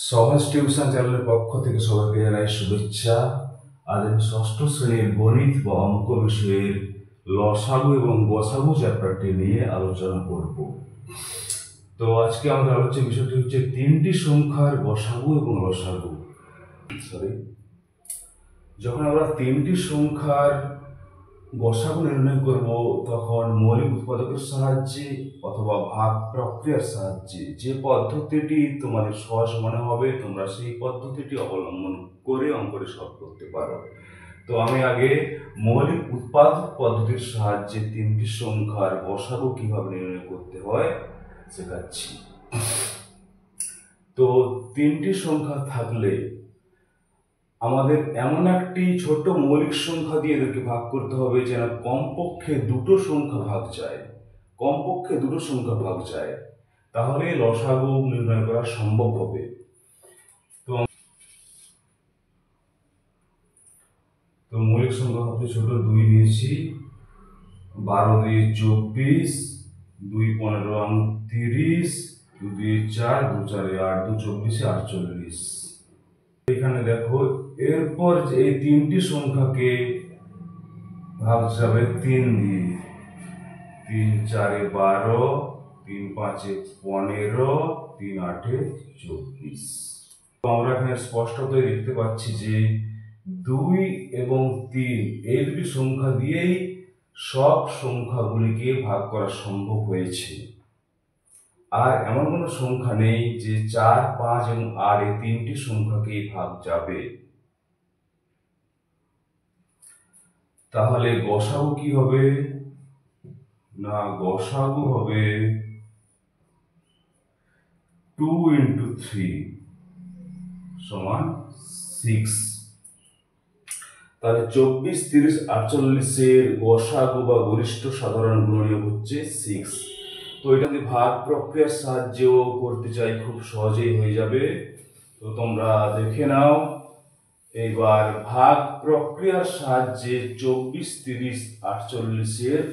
সহজ টিউশন চ্যানেলের পক্ষ থেকে সবাইকে জানাই শুভেচ্ছা। আজ আমি ষষ্ঠ শ্রেণীর গণিত বা অঙ্ক বিষয়ের লসাগু এবং গসাগু চ্যাপ্টারটি নিয়ে আলোচনা করব। তো আজকে আমাদের আলোচ্য বিষয়টি হচ্ছে তিনটি সংখ্যার গসাগু এবং লসাগু। যখন আমরা তিনটি সংখ্যার গসাগু নির্ণয় করব তখন মৌলিক উৎপাদকের সাহায্যে অথবা ভাগ প্রক্রিয়ার সাহায্যে যে পদ্ধতিটি তোমাদের সহজ মনে হবে তোমরা সেই পদ্ধতিটি অবলম্বন করে অঙ্কটি সলভ করতে পারো। তো আমি আগে মৌলিক উৎপাদক পদ্ধতির সাহায্যে তিনটি সংখ্যার গসাগু কিভাবে নির্ণয় করতে হয় শেখাচ্ছি। তো তিনটি সংখ্যা থাকলে আমাদের এমন একটি ছোট মৌলিক সংখ্যা দিয়ে এদেরকে ভাগ করতে হবে যেন কমপক্ষে দুটো সংখ্যা ভাগ যায়, তাহলে লসাগু নির্ণয় করা সম্ভব হবে। তো মৌলিক সংখ্যা সবচেয়ে ছোট 2 নিয়েছি, 12 দিয়ে 24, 2 15 30, 2 দিয়ে 4, 2 4 8, 2 24 48। এখানে দেখো এরপর যে এই তিনটি সংখ্যাকে ভাগ যাবে 3 দিয়ে, 3 4 12, 3 5 15, 3 8 24। আমরা এখানে স্পষ্টতই দেখতে পাচ্ছি যে 2 এবং 3 এই দুটি সংখ্যা দিয়েই সব সংখ্যাগুলিকে ভাগ করা সম্ভব হয়েছে। আর এমন কোনো সংখ্যা নেই যে 4 5 এবং 8 এই তিনটি সংখ্যাকেই ভাগ যাবে। তাহলে গসাগু কি হবে? না, গসাগু হবে 2 into 3 সমান 6। তাহলে 24 30 48 এর গসাগু বা গরিষ্ঠ সাধারণ গুণনীয়ক হচ্ছে 6। তো এটা যদি ভাগ প্রক্রিয়ার সাহায্যেও করতে চাই খুব সহজেই হয়ে যাবে। তো তোমরা দেখে নাও এবার ভাগ প্রক্রিয়ার সাহায্যে 24 30 48 এর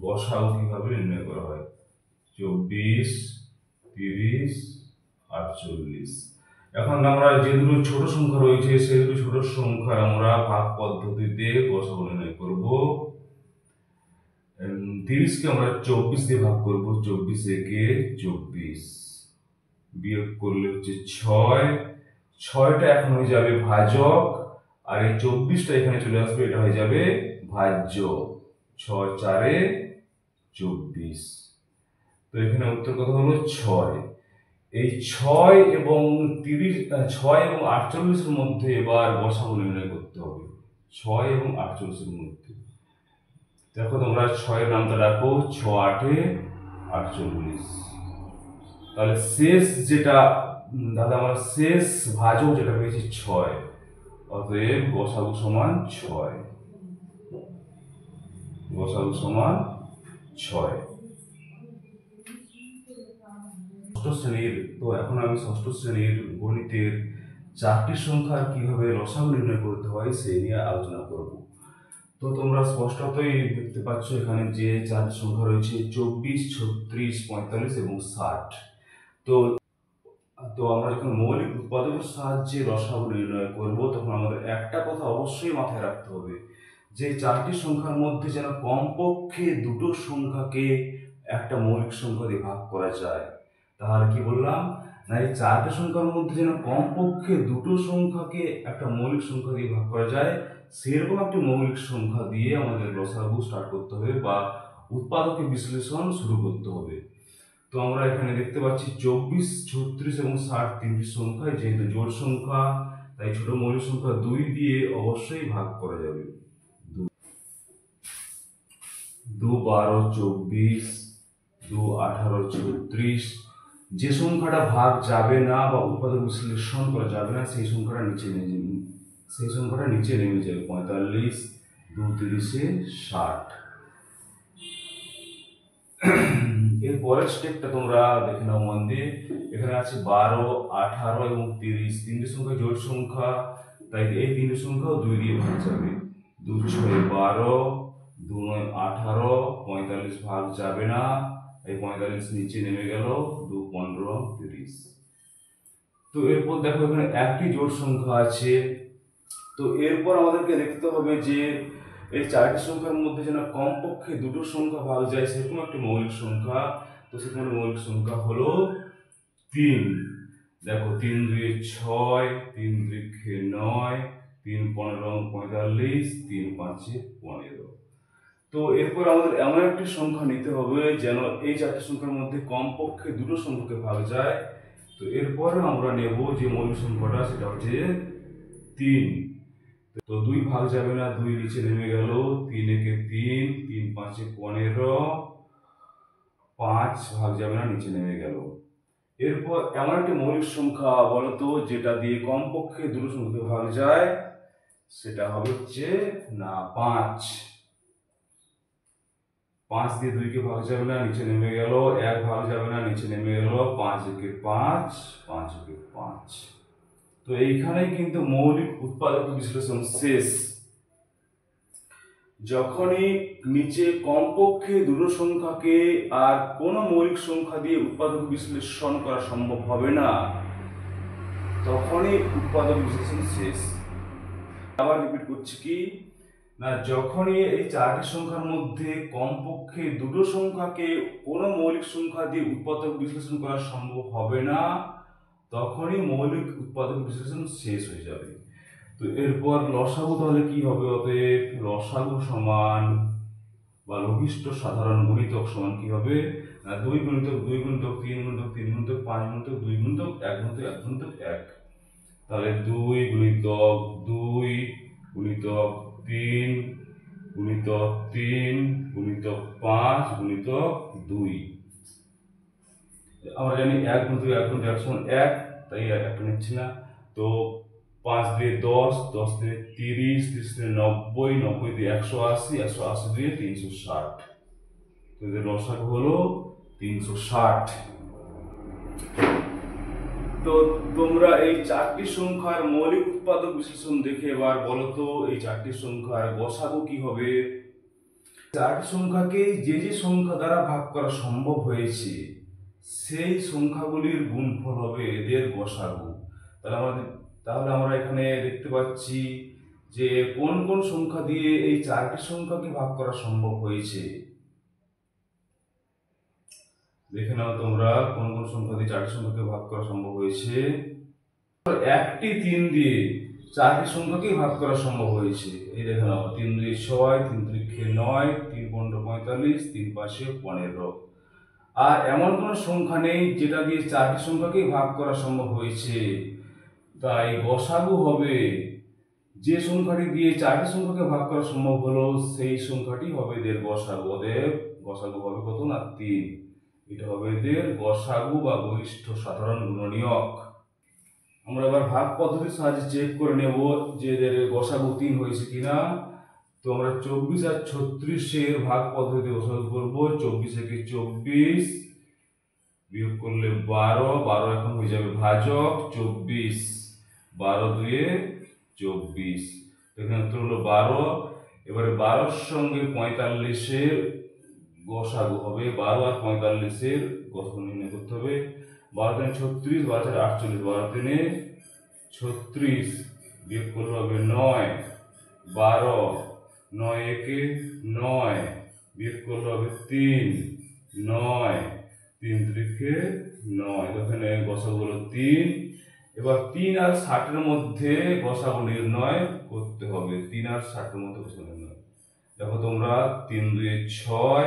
গসাগু কিভাবে নির্ণয় করা হয়। 24 30 48। এখন আমরা যে দুটো ছোট সংখ্যা রয়েছে সেই দুটো ছোট সংখ্যার আমরা ভাগ পদ্ধতিতে গসাগু নির্ণয় করব। 30 কে আমরা 24 দিয়ে ভাগ করব, 24 একে 24, বিয়োগ করলে হচ্ছে 6, 6টা এখন হয়ে যাবে ভাজক আর এই 24টা এখানে চলে আসবে, এটা হয়ে যাবে ভাজ্য। 6 4 24। তো এখানে উত্তর কত হলো 6। এই 6 এবং 30 6 এবং 48 এর মধ্যে এবার গসাগু নির্ণয় করতে হবে। 6 এবং 48 এর মধ্যে দেখো তোমরা 6 এর নামটা রাখো, 6 8 48। তাহলে শেষ যেটা দাদা আমরা শেষ ভাজক যেটা পেয়েছি 6, অতএব গসাগু সমান 6। গসাগু সমান 6। ষষ্ঠ শ্রেণীর তো এখন আমি ষষ্ঠ শ্রেণীর গণিতের 4টি সংখ্যার কিভাবে লসাগু নির্ণয় করতে হয় সেই নিয়ে আলোচনা করব। তো তোমরা স্পষ্টতই দেখতে পাচ্ছ এখানে যে 4টি সংখ্যা রয়েছে 24 36 45 এবং 60। তো আমরা যখন মৌলিক উৎপাদকের সাহায্যে লসাগু নির্ণয় করব তখন আমাদের একটা কথা অবশ্যই মাথায় রাখতে হবে যে 4টি সংখ্যার মধ্যে যেন কমপক্ষে দুটো সংখ্যাকে একটা মৌলিক সংখ্যা দিয়ে ভাগ করা যায়। তাহলে কি বললাম না, এই 4টি সংখ্যার মধ্যে যেন কমপক্ষে দুটো সংখ্যাকে একটা মৌলিক সংখ্যা দিয়ে ভাগ করা যায়, সেরকম একটি মৌলিক সংখ্যা দিয়ে আমাদের লসাগু স্টার্ট করতে হবে বা উৎপাদকের বিশ্লেষণ শুরু করতে হবে। তো আমরা এখানে দেখতে পাচ্ছি 24 36 এবং 60 তিনটি সংখ্যা, যেহেতু জোড় সংখ্যা তাই ছোট মৌলিক সংখ্যা 2 দিয়ে অবশ্যই ভাগ করা যাবে। 2 12 24, 2 18 36। যে সংখ্যাটা ভাগ যাবে না বা উৎপাদক বিশ্লেষণ করা যাবে না সেই সংখ্যাটা নিচে নেমে যাবে। 45, 2 30 60। এর পরের স্টেপটা তোমরা দেখে নাও মন দিয়ে। এখানে আছে 12 18 এবং 30 তিনটি সংখ্যা জোড় সংখ্যা, তাই এই তিনটি সংখ্যাও 2 দিয়ে ভাগ যাবে। 2 6 12, 2 9 18, 45 ভাগ যাবে না, এই 45 নিচে নেমে গেল, 2 15 30। তো এরপর দেখো এখানে একটি জোড় সংখ্যা আছে। তো এরপর আমাদেরকে দেখতে হবে যে এই চারটি সংখ্যার মধ্যে যেন কমপক্ষে দুটো সংখ্যা ভাগ যায় সেরকম একটি মৌলিক সংখ্যা। তো সেরকম মৌলিক সংখ্যা হলো 3। দেখো 3 2 6, 3 3 9, 3 15 45, 3 5 15। তো এরপর আমাদের এমন একটি সংখ্যা নিতে হবে যেন এই চারটি সংখ্যার মধ্যে কমপক্ষে দুটো সংখ্যাকে ভাগ যায়। তো এরপরে আমরা নেব যে মৌলিক সংখ্যাটা, সেটা হচ্ছে 3। তো 2 ভাগ যাবে না, 2 নিচে নেমে গেল, 3 একে 3, 3 5 15, 5 ভাগ যাবে না, নিচে নেমে গেল। এরপর এমন একটি মৌলিক সংখ্যা বলতো যেটা দিয়ে কমপক্ষে দুটো সংখ্যাকে ভাগ যায়, সেটা হবে হচ্ছে না 5। 5 দিয়ে 2 কে ভাগ যাবে না, নিচে নেমে গেল, 1 ভাগ যাবে না, নিচে নেমে গেল, 5 একে 5, 5 একে 5। তো এইখানেই কিন্তু মৌলিক উৎপাদক বিশ্লেষণ শেষ। যখনই নিচে কমপক্ষে দুটো সংখ্যাকে আর কোনো মৌলিক সংখ্যা দিয়ে উৎপাদক বিশ্লেষণ করা সম্ভব হবে না, তখনই উৎপাদক বিশ্লেষণ শেষ। আবার রিপিট করছি কি না, যখনই এই চারটি সংখ্যার মধ্যে কমপক্ষে দুটো সংখ্যাকে কোনো মৌলিক সংখ্যা দিয়ে উৎপাদক বিশ্লেষণ করা সম্ভব হবে না, তখনই মৌলিক উৎপাদক বিশ্লেষণ শেষ হয়ে যাবে। তো এরপর লসাগু তাহলে কি হবে? অতএব লসাগু সমান বা লঘিষ্ঠ সাধারণ গুণিতক সমান কি হবে? 2 গুণিতক 2 গুণিতক 3 গুণিতক 3 গুণিতক 5 গুণিতক 2 গুণিতক 1 গুণিতক 1 গুণিতক 1। তাহলে 2 গুণিতক 2 গুণিতক 3 গুণিতক 3 গুণিতক 5 গুণিতক 2। আমরা জানি 1 গুণিতক 1 গুণিতক 1 সমান 1, তাই একটা নিচ্ছি না। তো 5 দিয়ে 10, 10 দিয়ে 30, 30 দিয়ে 90, 90 দিয়ে 180, 180 দিয়ে 360। তো এদের লসাগু হলো 360। তো তোমরা এই চারটি সংখ্যার মৌলিক উৎপাদক বিশ্লেষণ দেখে এবার বলো তো এই চারটি সংখ্যার গসাগু কি হবে? চারটি সংখ্যাকে যে যে সংখ্যা দ্বারা ভাগ করা সম্ভব হয়েছে সেই সংখ্যাগুলির গুণফল হবে এদের গসাগু। তাহলে আমরা এখানে দেখতে পাচ্ছি যে কোন কোন সংখ্যা দিয়ে এই চারটি সংখ্যাকে ভাগ করা সম্ভব হয়েছে। দেখে নাও তোমরা কোন কোন সংখ্যা দিয়ে চারটি সংখ্যাকে ভাগ করা সম্ভব হয়েছে। একটি 3 দিয়ে চারটি সংখ্যাকে ভাগ করা সম্ভব হয়েছে। এই দেখে নাও 3 2 6, 3 3 9, 3 15 45, 3 5 15। আর এমন কোন সংখ্যা নেই যেটা দিয়ে চারটি সংখ্যাকে ভাগ করা সম্ভব হয়েছে। তাই গসাগু হবে যে সংখ্যাটি দিয়ে চারটি সংখ্যাকে ভাগ করা সম্ভব হলো সেই সংখ্যাটি হবে এদের গসাগু। ওদের গসাগু হবে কত না 3। এটা হবে এদের গসাগু বা গরিষ্ঠ সাধারণ গুণনীয়ক। আমরা এবার ভাগ পদ্ধতির সাহায্যে চেক করে নেব যে এদের গসাগু 3 হয়েছে কিনা। তো আমরা 24 আর 36 এর ভাগ পদ্ধতিতে গসাগু করব। 24 একে 24 বিয়োগ করলে 12, 12 এখন হয়ে যাবে ভাজক 24, 12 দুয়ে 24। এখানে উত্তর হলো 12। এবারে 12 এর সঙ্গে 45 এর গসাগু হবে। 12 আর 45 এর গসাগু নির্ণয় করতে হবে। 12 3 36, 12 4 48, 12 3 36 বিয়োগ করলে হবে 9, 12, 9 একে 9 বিয়োগ করলে হবে 3, 9, 3 3 9। এখানে গসাগু হলো 3। এবার 3 আর 60 এর মধ্যে গসাগু নির্ণয় করতে হবে। 3 আর 60 এর মধ্যে গসাগু নির্ণয়। দেখো তোমরা 3 2 6,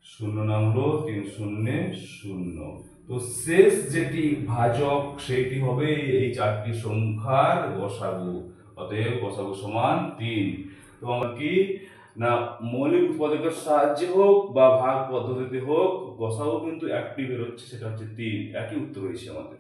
0 নামলো, 3 0 0। তো শেষ যেটি ভাজক সেইটি হবে এই চারটি সংখ্যার গসাগু। অতএব গসাগু সমান 3। তো আমরা কি না মৌলিক উৎপাদকের সাহায্যে হোক বা ভাগ পদ্ধতিতে হোক গসাগু কিন্তু একটি বেরোচ্ছে, সেটা হচ্ছে 3। একই উত্তর হয়েছে আমাদের।